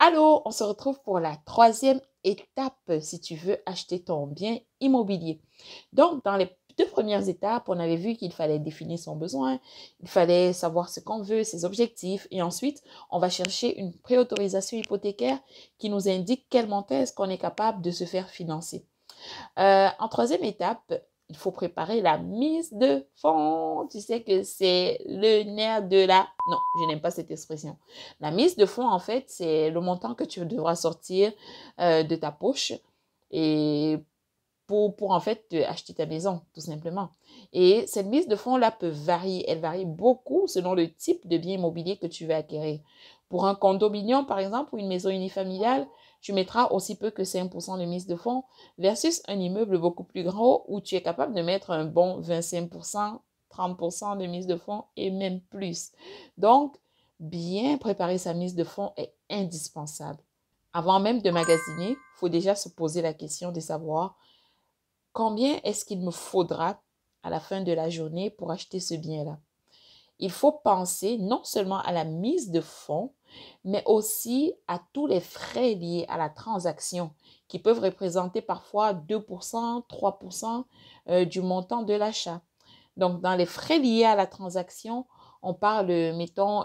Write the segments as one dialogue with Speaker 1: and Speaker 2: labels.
Speaker 1: Allô, on se retrouve pour la troisième étape si tu veux acheter ton bien immobilier. Donc, dans les deux premières étapes, on avait vu qu'il fallait définir son besoin, il fallait savoir ce qu'on veut, ses objectifs, et ensuite, on va chercher une préautorisation hypothécaire qui nous indique quel montant est-ce qu'on est capable de se faire financer. En troisième étape, il faut préparer la mise de fonds. Tu sais que c'est le nerf de la... Non, je n'aime pas cette expression. La mise de fonds, en fait, c'est le montant que tu devras sortir de ta poche et pour en fait acheter ta maison, tout simplement. Et cette mise de fonds-là peut varier. Elle varie beaucoup selon le type de bien immobilier que tu veux acquérir. Pour un condominium, par exemple, ou une maison unifamiliale, tu mettras aussi peu que 5% de mise de fonds versus un immeuble beaucoup plus grand où tu es capable de mettre un bon 25%, 30% de mise de fonds et même plus. Donc, bien préparer sa mise de fonds est indispensable. Avant même de magasiner, il faut déjà se poser la question de savoir combien est-ce qu'il me faudra à la fin de la journée pour acheter ce bien-là. Il faut penser non seulement à la mise de fonds, mais aussi à tous les frais liés à la transaction qui peuvent représenter parfois 2%, 3% du montant de l'achat. Donc, dans les frais liés à la transaction, on parle, mettons,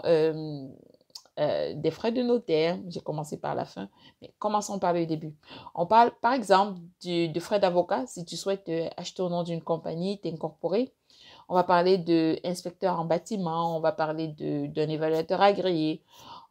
Speaker 1: des frais de notaire. J'ai commencé par la fin, mais commençons par le début. On parle, par exemple, de frais d'avocat si tu souhaites acheter au nom d'une compagnie, t'incorporer. On va parler d'inspecteur en bâtiment, on va parler d'un évaluateur agréé,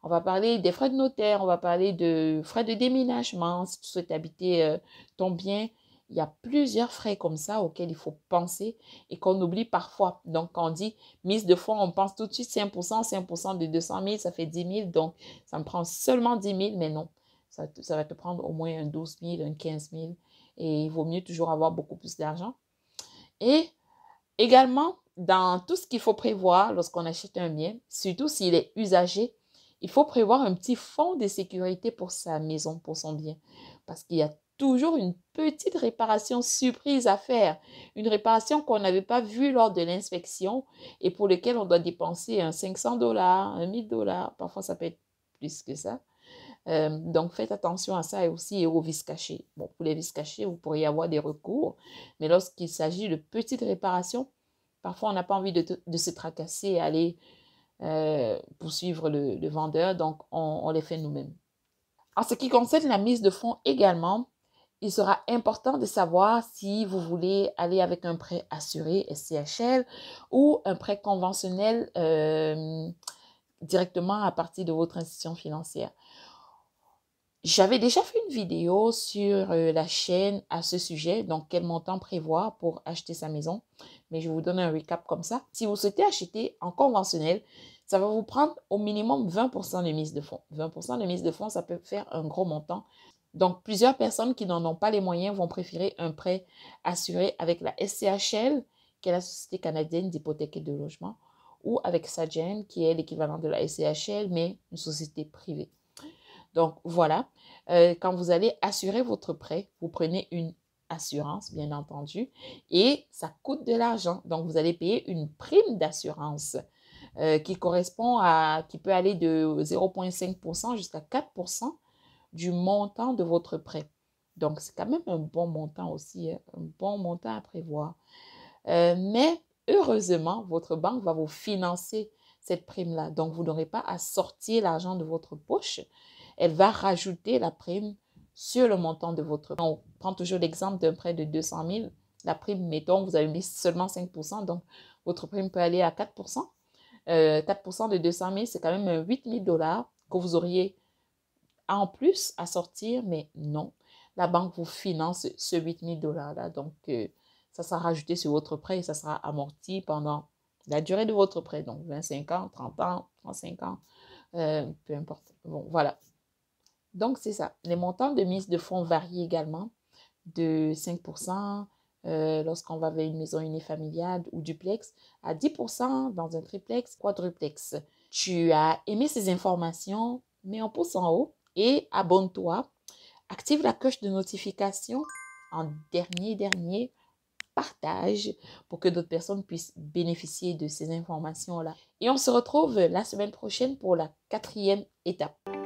Speaker 1: on va parler des frais de notaire, on va parler de frais de déménagement si tu souhaites habiter ton bien. Il y a plusieurs frais comme ça auxquels il faut penser et qu'on oublie parfois. Donc, quand on dit mise de fonds, on pense tout de suite 5% de 200 000, ça fait 10 000. Donc, ça me prend seulement 10 000, mais non, ça va te prendre au moins un 12 000, un 15 000. Et il vaut mieux toujours avoir beaucoup plus d'argent. Et également, dans tout ce qu'il faut prévoir lorsqu'on achète un bien, surtout s'il est usagé, il faut prévoir un petit fonds de sécurité pour sa maison, pour son bien. Parce qu'il y a toujours une petite réparation surprise à faire. Une réparation qu'on n'avait pas vue lors de l'inspection et pour laquelle on doit dépenser un 500 $, un 1000 $. Parfois, ça peut être plus que ça. Donc, faites attention à ça et aussi aux vis cachés. Bon, pour les vis cachés, vous pourriez avoir des recours, mais lorsqu'il s'agit de petites réparations, parfois on n'a pas envie de se tracasser et aller poursuivre le vendeur, donc on les fait nous-mêmes. En ce qui concerne la mise de fonds également, il sera important de savoir si vous voulez aller avec un prêt assuré SCHL ou un prêt conventionnel directement à partir de votre institution financière. J'avais déjà fait une vidéo sur la chaîne à ce sujet, donc quel montant prévoir pour acheter sa maison. Mais je vous donne un recap comme ça. Si vous souhaitez acheter en conventionnel, ça va vous prendre au minimum 20% de mise de fonds. 20% de mise de fonds, ça peut faire un gros montant. Donc, plusieurs personnes qui n'en ont pas les moyens vont préférer un prêt assuré avec la SCHL, qui est la Société canadienne d'hypothèque et de logement, ou avec Sagen, qui est l'équivalent de la SCHL, mais une société privée. Donc, voilà, quand vous allez assurer votre prêt, vous prenez une assurance, bien entendu, et ça coûte de l'argent. Donc, vous allez payer une prime d'assurance qui peut aller de 0,5% jusqu'à 4% du montant de votre prêt. Donc, c'est quand même un bon montant aussi, un bon montant à prévoir. Mais heureusement, votre banque va vous financer cette prime-là. Donc, vous n'aurez pas à sortir l'argent de votre poche. Elle va rajouter la prime sur le montant de votre prêt. On prend toujours l'exemple d'un prêt de 200 000. La prime, mettons, vous avez mis seulement 5%, donc votre prime peut aller à 4%. 4% de 200 000, c'est quand même 8 000 $ que vous auriez en plus à sortir, mais non. La banque vous finance ce 8 000 $-là, donc ça sera rajouté sur votre prêt et ça sera amorti pendant la durée de votre prêt, donc 25 ans, 30 ans, 35 ans, peu importe. Bon, voilà. Donc, c'est ça. Les montants de mise de fonds varient également de 5% lorsqu'on va vers une maison unifamiliale ou duplex, à 10% dans un triplex, quadruplex. Tu as aimé ces informations, mets un pouce en haut et abonne-toi. Active la cloche de notification en dernier, partage pour que d'autres personnes puissent bénéficier de ces informations-là. Et on se retrouve la semaine prochaine pour la 4e étape.